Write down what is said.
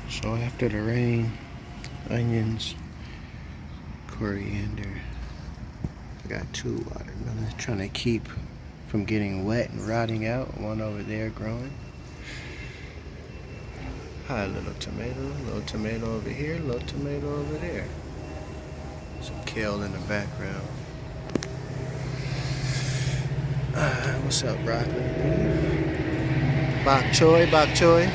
So after the rain, onions, coriander. I got 2 watermelons trying to keep from getting wet and rotting out. One over there growing. Hi, little tomato over here, little tomato over there. Some kale in the background. What's up, broccoli? Bok choy, bok choy.